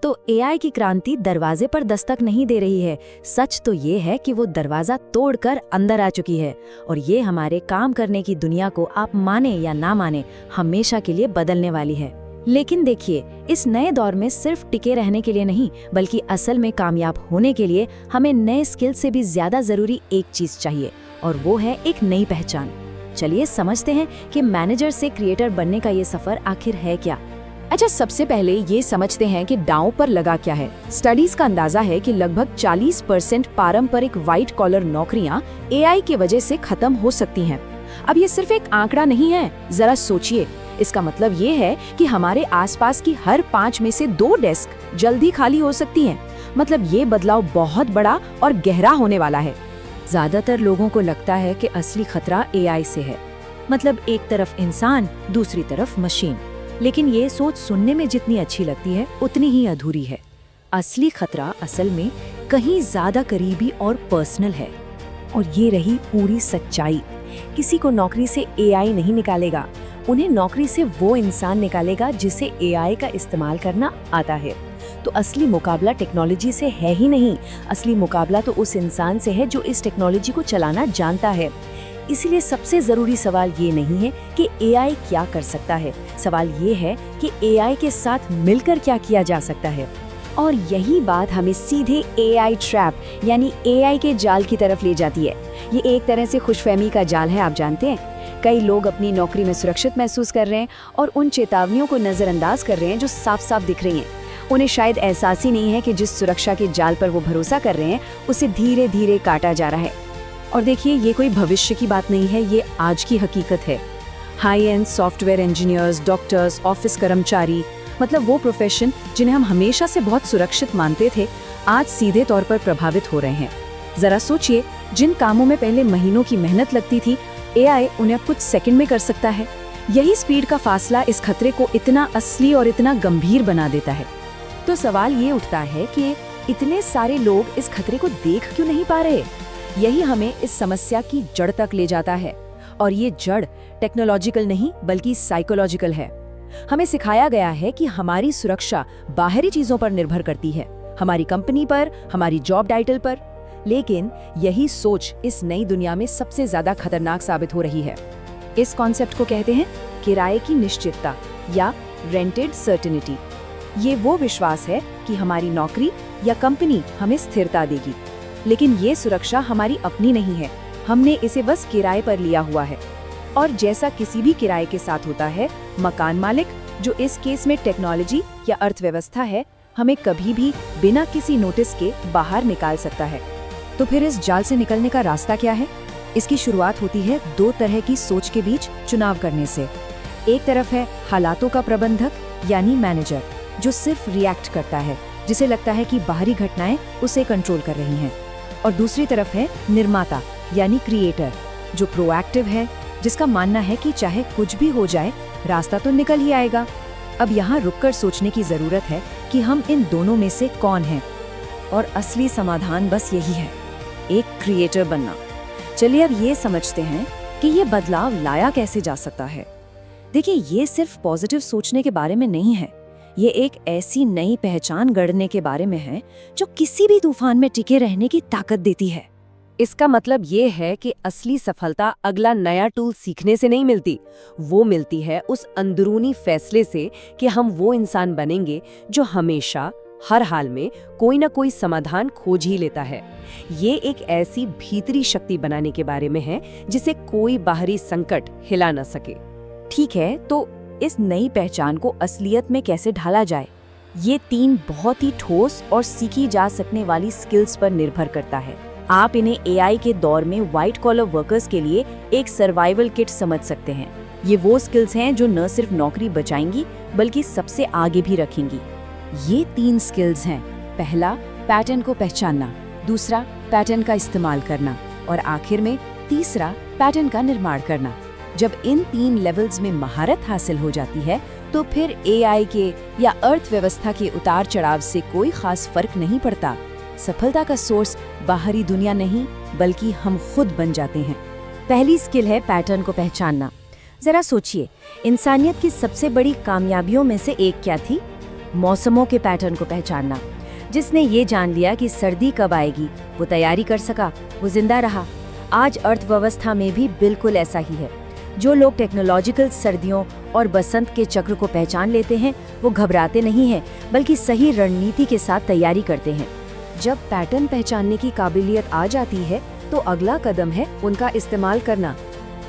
तो एआई की क्रांति दरवाजे पर दस्तक नहीं दे रही है। सच तो ये है कि वो दरवाजा तोड़कर अंदर आ चुकी है और ये हमारे काम करने की दुनिया को, आप माने या ना माने, हमेशा के लिए बदलने वाली है। लेकिन देखिए, इस नए दौर में सिर्फ टिके रहने के लिए नहीं, बल्कि असल में कामयाब होने के लिए हमें नए स्किल से भी ज्यादा जरूरी एक चीज चाहिए, और वो है एक नई पहचान। चलिए समझते हैं कि मैनेजर से क्रिएटर बनने का ये सफर आखिर है क्या। अच्छा, सबसे पहले ये समझते हैं कि दांव पर लगा क्या है। स्टडीज का अंदाजा है कि लगभग 40% पारंपरिक व्हाइट कॉलर नौकरियां एआई की वजह से खत्म हो सकती हैं। अब ये सिर्फ एक आंकड़ा नहीं है, जरा सोचिए। इसका मतलब ये है कि हमारे आसपास की हर 5 में से 2 डेस्क जल्दी खाली हो सकती हैं। मतलब ये बदलाव बहुत बड़ा और गहरा होने वाला है। ज्यादातर लोगों को लगता है कि असली खतरा एआई से है, मतलब एक तरफ इंसान, दूसरी तरफ मशीन। लेकिन ये सोच सुनने में जितनी अच्छी लगती है, उतनी ही अधूरी है। असली खतरा असल में कहीं ज्यादा करीबी और पर्सनल है। और ये रही पूरी सच्चाई। किसी को नौकरी से एआई नहीं निकालेगा, उन्हें नौकरी से वो इंसान निकालेगा जिसे एआई का इस्तेमाल करना आता है। तो असली मुकाबला टेक्नोलॉजी से है ही नहीं, असली मुकाबला तो उस इंसान से है जो इस टेक्नोलॉजी को चलाना जानता है। इसीलिए सबसे जरूरी सवाल ये नहीं है कि एआई क्या कर सकता है, सवाल ये है कि एआई के साथ मिलकर क्या किया जा सकता है। और यही बात हमें सीधे एआई ट्रैप यानी एआई के जाल की तरफ ले जाती है। ये एक तरह से खुशफहमी का जाल है, आप जानते हैं। कई लोग अपनी नौकरी में सुरक्षित महसूस कर रहे हैं और उन चेतावनियों को नजरअंदाज कर रहे हैं जो साफ साफ दिख रही हैं। उन्हें शायद एहसास ही नहीं है कि जिस सुरक्षा के जाल पर वो भरोसा कर रहे हैं, उसे धीरे धीरे काटा जा रहा है। और देखिए, ये कोई भविष्य की बात नहीं है, ये आज की हकीकत है। High and software engineers, doctors, office कर्मचारी, मतलब वो प्रोफेशन जिन्हें हम हमेशा से बहुत सुरक्षित मानते थे, आज सीधे तौर पर प्रभावित हो रहे हैं। जरा सोचिए, जिन कामों में पहले महीनों की मेहनत लगती थी, एआई उन्हें कुछ सेकंड में कर सकता है। यही स्पीड का फासला इस खतरे को इतना असली और इतना गंभीर बना देता है। तो सवाल ये उठता है कि इतने सारे लोग इस खतरे को देख क्यों नहीं पा रहे? यही हमें इस समस्या की जड़ तक ले जाता है। और ये जड़ टेक्नोलॉजिकल नहीं बल्कि साइकोलॉजिकल है। हमें सिखाया गया है कि हमारी सुरक्षा बाहरी चीजों पर निर्भर करती है, हमारी कंपनी पर, हमारी जॉब टाइटल पर। लेकिन यही सोच इस नई दुनिया में सबसे ज्यादा खतरनाक साबित हो रही है। इस कॉन्सेप्ट को कहते हैं किराए की निश्चितता या रेंटेड सर्टेनिटी। ये वो विश्वास है कि हमारी नौकरी या कंपनी हमें स्थिरता देगी, लेकिन ये सुरक्षा हमारी अपनी नहीं है, हमने इसे बस किराए पर लिया हुआ है। और जैसा किसी भी किराए के साथ होता है, मकान मालिक, जो इस केस में टेक्नोलॉजी या अर्थव्यवस्था है, हमें कभी भी बिना किसी नोटिस के बाहर निकाल सकता है। तो फिर इस जाल से निकलने का रास्ता क्या है? इसकी शुरुआत होती है 2 तरह की सोच के बीच चुनाव करने से। एक तरफ है हालातों का प्रबंधक यानी मैनेजर, जो सिर्फ रिएक्ट करता है, जिसे लगता है कि बाहरी घटनाएं उसे कंट्रोल कर रही हैं। और दूसरी तरफ है निर्माता यानी क्रिएटर, जो प्रोएक्टिव है, जिसका मानना है कि चाहे कुछ भी हो जाए, रास्ता तो निकल ही आएगा। अब यहाँ रुककर सोचने की जरूरत है कि हम इन दोनों में से कौन हैं। और असली समाधान बस यही है, एक क्रिएटर बनना। चलिए अब ये समझते हैं कि ये बदलाव लाया कैसे जा सकता है। देखिए, ये सिर्फ पॉजिटिव सोचने के बारे में नहीं है, ये एक ऐसी नई पहचान गढ़ने के बारे में है जो किसी भी तूफान में टिके रहने की ताकत देती है। इसका मतलब ये है कि असली सफलता अगला नया टूल सीखने से नहीं मिलती, वो मिलती है उस अंदरूनी फैसले से कि हम वो इंसान बनेंगे जो हमेशा, हर हाल में कोई ना कोई समाधान खोज ही लेता है। ये एक ऐसी भीतरी शक्ति बनाने के बारे में है जिसे कोई बाहरी संकट हिला न सके। ठीक है, तो इस नई पहचान को असलियत में कैसे ढाला जाए? ये 3 बहुत ही ठोस और सीखी जा सकने वाली स्किल्स पर निर्भर करता है। आप इन्हें एआई के दौर में व्हाइट कॉलर वर्कर्स के लिए एक सर्वाइवल किट समझ सकते हैं। ये वो स्किल्स हैं जो न सिर्फ नौकरी बचाएंगी बल्कि सबसे आगे भी रखेंगी। ये 3 स्किल्स हैं। पहला, पैटर्न को पहचानना, दूसरा, पैटर्न का इस्तेमाल करना, और आखिर में तीसरा, पैटर्न का निर्माण करना। जब इन 3 लेवल्स में महारत हासिल हो जाती है, तो फिर एआई के या अर्थव्यवस्था के उतार चढ़ाव से कोई खास फर्क नहीं पड़ता। सफलता का सोर्स बाहरी दुनिया नहीं बल्कि हम खुद बन जाते हैं। पहली स्किल है पैटर्न को पहचानना। जरा सोचिए, इंसानियत की सबसे बड़ी कामयाबियों में से एक क्या थी? मौसमों के पैटर्न को पहचानना। जिसने ये जान लिया कि सर्दी कब आएगी, वो तैयारी कर सका, वो जिंदा रहा। आज अर्थव्यवस्था में भी बिल्कुल ऐसा ही है। जो लोग टेक्नोलॉजिकल सर्दियों और बसंत के चक्र को पहचान लेते हैं, वो घबराते नहीं हैं, बल्कि सही रणनीति के साथ तैयारी करते हैं। जब पैटर्न पहचानने की काबिलियत आ जाती है, तो अगला कदम है उनका इस्तेमाल करना।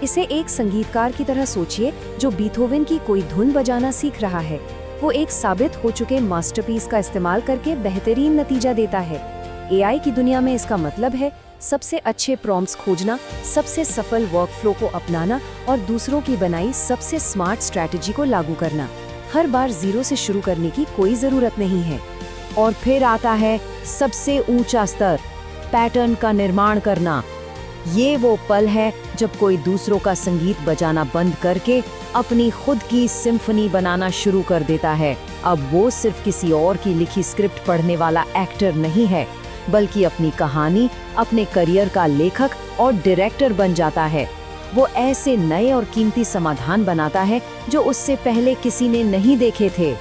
इसे एक संगीतकार की तरह सोचिए जो बीथोवन की कोई धुन बजाना सीख रहा है। वो एक साबित हो चुके मास्टरपीस का इस्तेमाल करके बेहतरीन नतीजा देता है। एआई की दुनिया में इसका मतलब है सबसे अच्छे प्रॉम्प्ट्स खोजना, सबसे सफल वर्कफ्लो को अपनाना और दूसरों की बनाई सबसे स्मार्ट स्ट्रैटेजी को लागू करना। हर बार जीरो से शुरू करने की कोई जरूरत नहीं है। और फिर आता है सबसे ऊंचा स्तर, पैटर्न का निर्माण करना। ये वो पल है जब कोई दूसरों का संगीत बजाना बंद करके अपनी खुद की सिम्फनी बनाना शुरू कर देता है। अब वो सिर्फ किसी और की लिखी स्क्रिप्ट पढ़ने वाला एक्टर नहीं है, बल्कि अपनी कहानी, अपने करियर का लेखक और डायरेक्टर बन जाता है। वो ऐसे नए और कीमती समाधान बनाता है जो उससे पहले किसी ने नहीं देखे थे।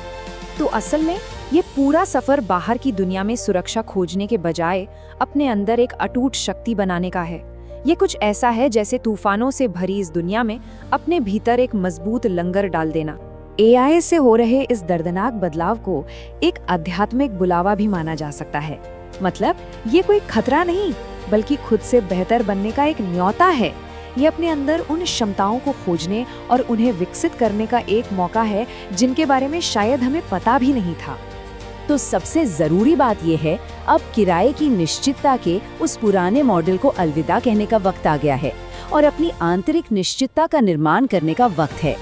तो असल में ये पूरा सफर बाहर की दुनिया में सुरक्षा खोजने के बजाय अपने अंदर एक अटूट शक्ति बनाने का है। ये कुछ ऐसा है जैसे तूफानों से भरी इस दुनिया में अपने भीतर एक मजबूत लंगर डाल देना। एआई से हो रहे इस दर्दनाक बदलाव को एक आध्यात्मिक बुलावा भी माना जा सकता है। मतलब ये कोई खतरा नहीं, बल्कि खुद से बेहतर बनने का एक न्योता है। ये अपने अंदर उन क्षमताओं को खोजने और उन्हें विकसित करने का एक मौका है जिनके बारे में शायद हमें पता भी नहीं था। तो सबसे जरूरी बात यह है, अब किराए की निश्चितता के उस पुराने मॉडल को अलविदा कहने का वक्त आ गया है और अपनी आंतरिक निश्चितता का निर्माण करने का वक्त है।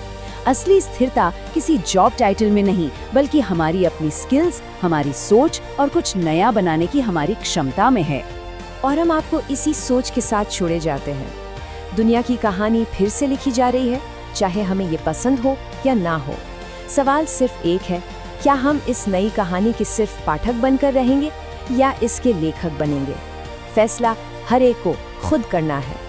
असली स्थिरता किसी जॉब टाइटल में नहीं, बल्कि हमारी अपनी स्किल्स, हमारी सोच और कुछ नया बनाने की हमारी क्षमता में है। और हम आपको इसी सोच के साथ छोड़े जाते हैं। दुनिया की कहानी फिर से लिखी जा रही है, चाहे हमें ये पसंद हो या ना हो। सवाल सिर्फ एक है, क्या हम इस नई कहानी के सिर्फ पाठक बनकर रहेंगे या इसके लेखक बनेंगे? फैसला हर एक को खुद करना है।